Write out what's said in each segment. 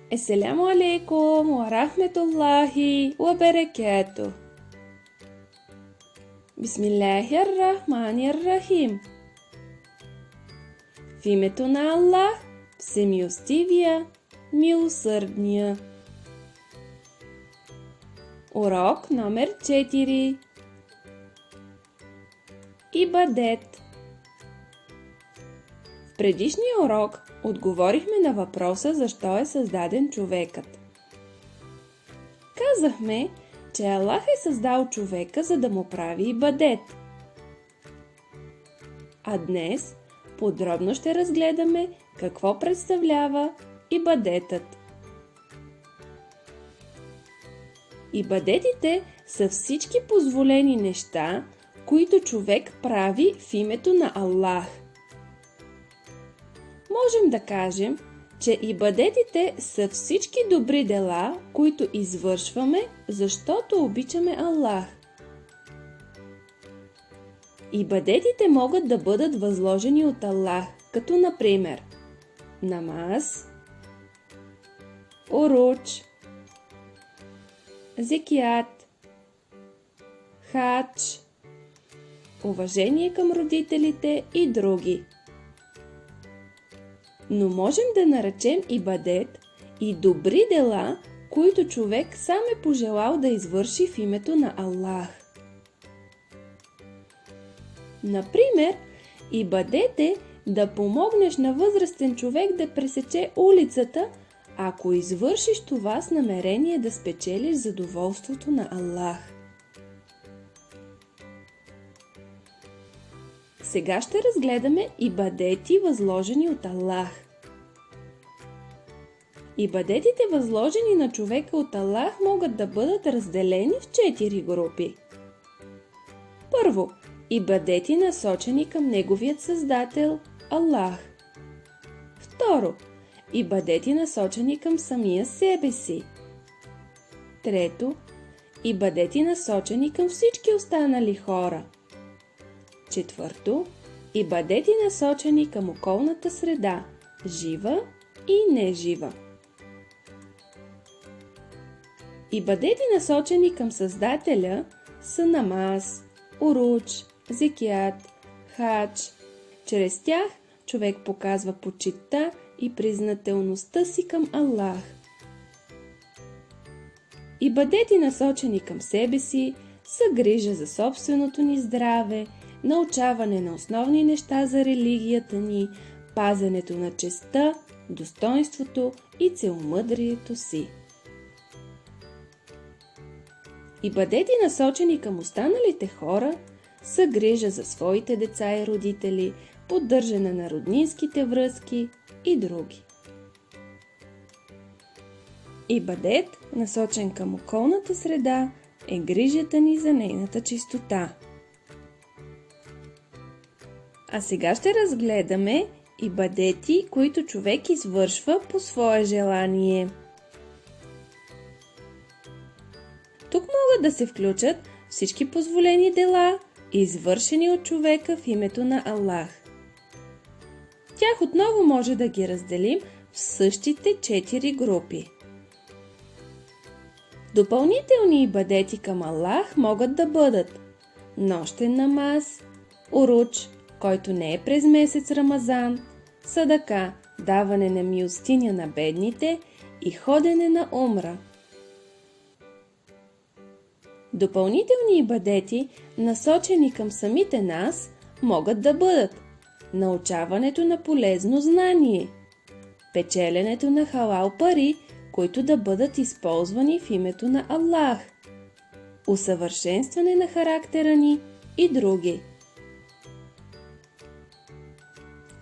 Assalamu alaikum wa rahmatullahi wa barakatuh. Bismillahirrahmanirrahim. В името на Аллах, всемилостивия, милосърдния. Урок номер 4. Ибадет. В предишния урок отговорихме на въпроса защо е създаден човекът. Казахме, че Аллах е създал човека, за да му прави ибадет. А днес подробно ще разгледаме какво представлява ибадетът. Ибадетите са всички позволени неща, които човек прави в името на Аллах. Можем да кажем, че ибадетите са всички добри дела, които извършваме, защото обичаме Аллах. Ибадетите могат да бъдат възложени от Аллах, като например намаз, уруч, зекят, хадж, уважение към родителите и други. Но можем да наречем ибадет и добри дела, които човек сам е пожелал да извърши в името на Аллах. Например, ибадет е да помогнеш на възрастен човек да пресече улицата, ако извършиш това с намерение да спечелиш задоволството на Аллах. Сега ще разгледаме ибадети, възложени от Аллах. Ибадетите, възложени на човека от Аллах, могат да бъдат разделени в 4 групи. Първо, ибадети, насочени към неговият създател Аллах. Второ, ибадети, насочени към самия себе си. Трето, ибадети, насочени към всички останали хора. Четвърто, ибадети, насочени към околната среда, жива и нежива. Ибадети, насочени към Създателя, са намаз, уруч, зекят, хадж. Чрез тях човек показва почитта и признателността си към Аллах. Ибадети, насочени към себе си, са грижа за собственото ни здраве, научаване на основни неща за религията ни, пазенето на честта, достоинството и целомъдрието си. Ибадети, насочени към останалите хора, са грижа за своите деца и родители, поддържане на роднинските връзки и други. Ибадет, насочен към околната среда, е грижата ни за нейната чистота. А сега ще разгледаме ибадети, които човек извършва по свое желание. Тук могат да се включат всички позволени дела, извършени от човека в името на Аллах. Тях отново може да ги разделим в същите 4 групи. Допълнителни ибадети към Аллах могат да бъдат нощен намаз, уруч, който не е през месец Рамазан, садака, даване на милостиня на бедните и ходене на умра. Допълнителни ибадети, насочени към самите нас, могат да бъдат научаването на полезно знание, печеленето на халал пари, които да бъдат използвани в името на Аллах, усъвършенстване на характера ни и други.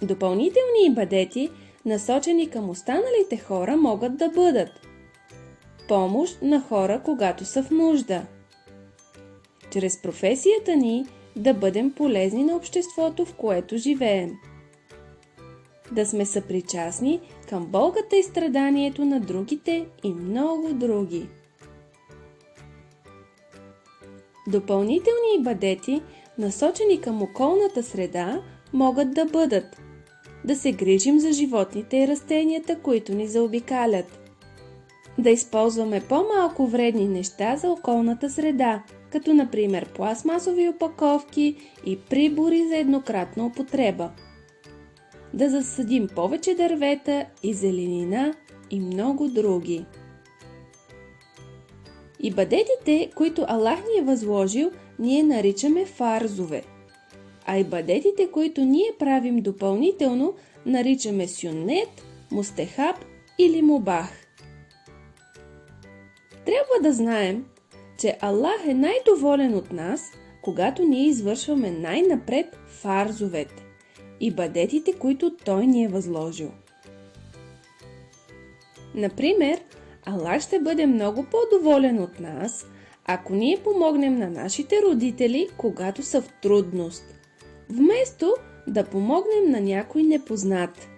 Допълнителни ибадети, насочени към останалите хора, могат да бъдат помощ на хора, когато са в нужда. Чрез професията ни да бъдем полезни на обществото, в което живеем. Да сме съпричастни към болката и страданието на другите и много други. Допълнителни ибадети, насочени към околната среда, могат да бъдат да се грижим за животните и растенията, които ни заобикалят, да използваме по-малко вредни неща за околната среда, като например пластмасови опаковки и прибори за еднократна употреба. Да засадим повече дървета и зеленина и много други. Ибадетите, които Аллах ни е възложил, ние наричаме фарзове, а ибадетите, които ние правим допълнително, наричаме сюннет, мустехаб или мубах. Трябва да знаем, че Аллах е най-доволен от нас, когато ние извършваме най-напред фарзовете, ибадетите, които Той ни е възложил. Например, Аллах ще бъде много по-доволен от нас, ако ние помогнем на нашите родители, когато са в трудност, вместо да помогнем на някой непознат.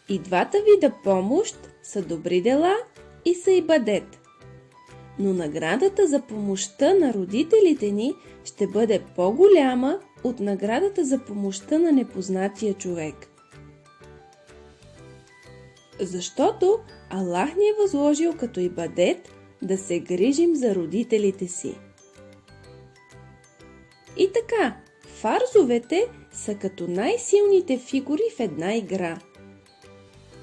И двата вида помощ са добри дела и са ибадет. Но наградата за помощта на родителите ни ще бъде по-голяма от наградата за помощта на непознатия човек. Защото Аллах ни е възложил като ибадет да се грижим за родителите си. И така, фарзовете са като най-силните фигури в една игра.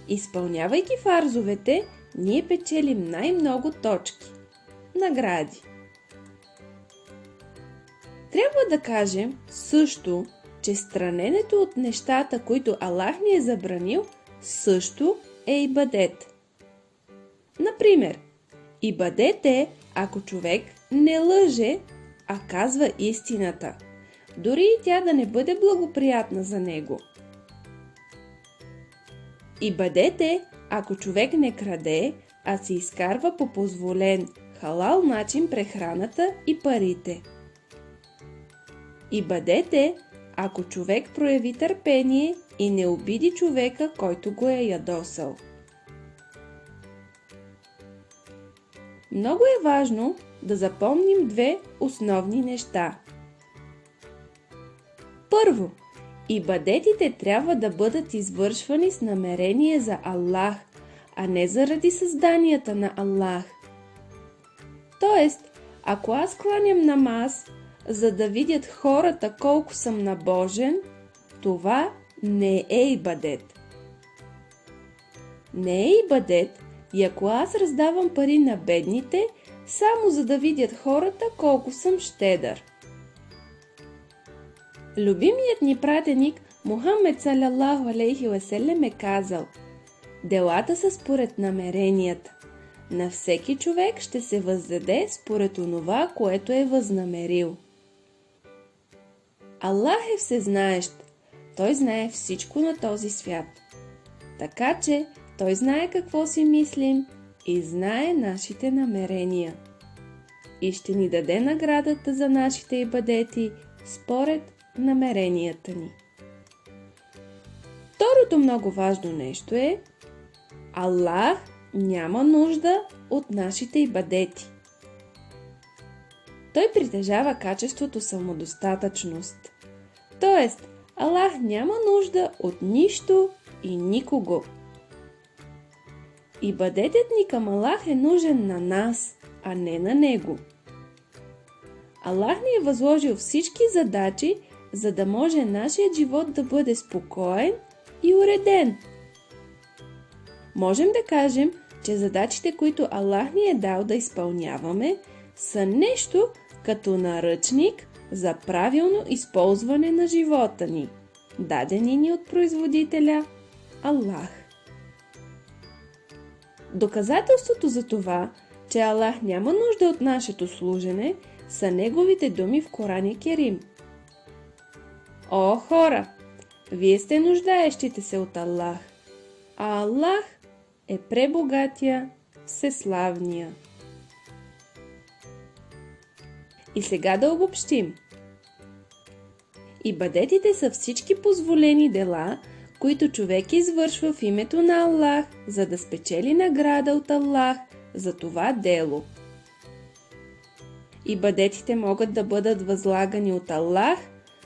Изпълнявайки фарзовете, ние печелим най-много точки, награди. Трябва да кажем също, че страненето от нещата, които Аллах ни е забранил, също е ибадет. Например, ибадет е, ако човек не лъже, а казва истината, дори и тя да не бъде благоприятна за него. Ибадет е, ако човек не краде, а си изкарва по позволен, халал начин прехраната и парите. Ибадет е, ако човек прояви търпение и не обиди човека, който го е ядосал. Много е важно да запомним две основни неща. Първо, ибадетите трябва да бъдат извършвани с намерение за Аллах, а не заради създанията на Аллах. Тоест, ако аз кланям намаз, за да видят хората колко съм набожен, това не е ибадет. Не е ибадет, и ако аз раздавам пари на бедните, само за да видят хората колко съм щедър. Любимият ни пратеник Мухаммед салалаху алейхи васелем е казал: делата са според намеренията. На всеки човек ще се въздаде според онова, което е възнамерил. Аллах е всезнаещ. Той знае всичко на този свят. Така че Той знае какво си мислим и знае нашите намерения. И ще ни даде наградата за нашите ибадети според намеренията ни. Второто много важно нещо е: Аллах няма нужда от нашите ибадети. Той притежава качеството самодостатъчност. Тоест, Аллах няма нужда от нищо и никого. Ибадетът ни към Аллах е нужен на нас, а не на Него. Аллах ни е възложил всички задачи, за да може нашият живот да бъде спокоен и уреден. Можем да кажем, че задачите, които Аллах ни е дал да изпълняваме, са нещо като наръчник за правилно използване на живота ни, дадени ни от производителя Аллах. Доказателството за това, че Аллах няма нужда от нашето служене, са неговите думи в Коран Керим. О, хора! Вие сте нуждаещите се от Аллах, а Аллах е пребогатия, всеславния. И сега да обобщим. Ибадетите са всички позволени дела, които човек извършва в името на Аллах, за да спечели награда от Аллах за това дело. Ибадетите могат да бъдат възлагани от Аллах,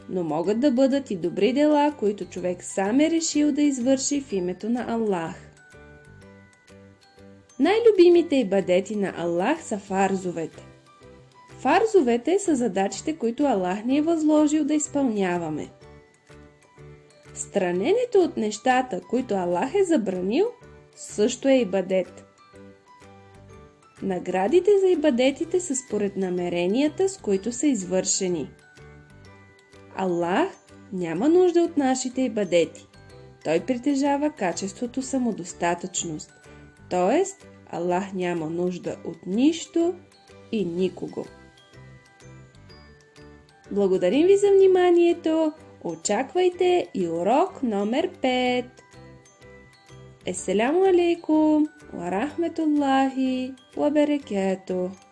но могат да бъдат и добри дела, които човек сам е решил да извърши в името на Аллах. Най-любимите ибадети на Аллах са фарзовете. Фарзовете са задачите, които Аллах ни е възложил да изпълняваме. Страненето от нещата, които Аллах е забранил, също е ибадет. Наградите за ибадетите са според намеренията, с които са извършени. Аллах няма нужда от нашите ибадети. Той притежава качеството самодостатъчност. т.е. Аллах няма нужда от нищо и никого. Благодарим ви за вниманието. Очаквайте и урок номер 5. Еселяму алейкум ва рахметуллахи ва берекатух.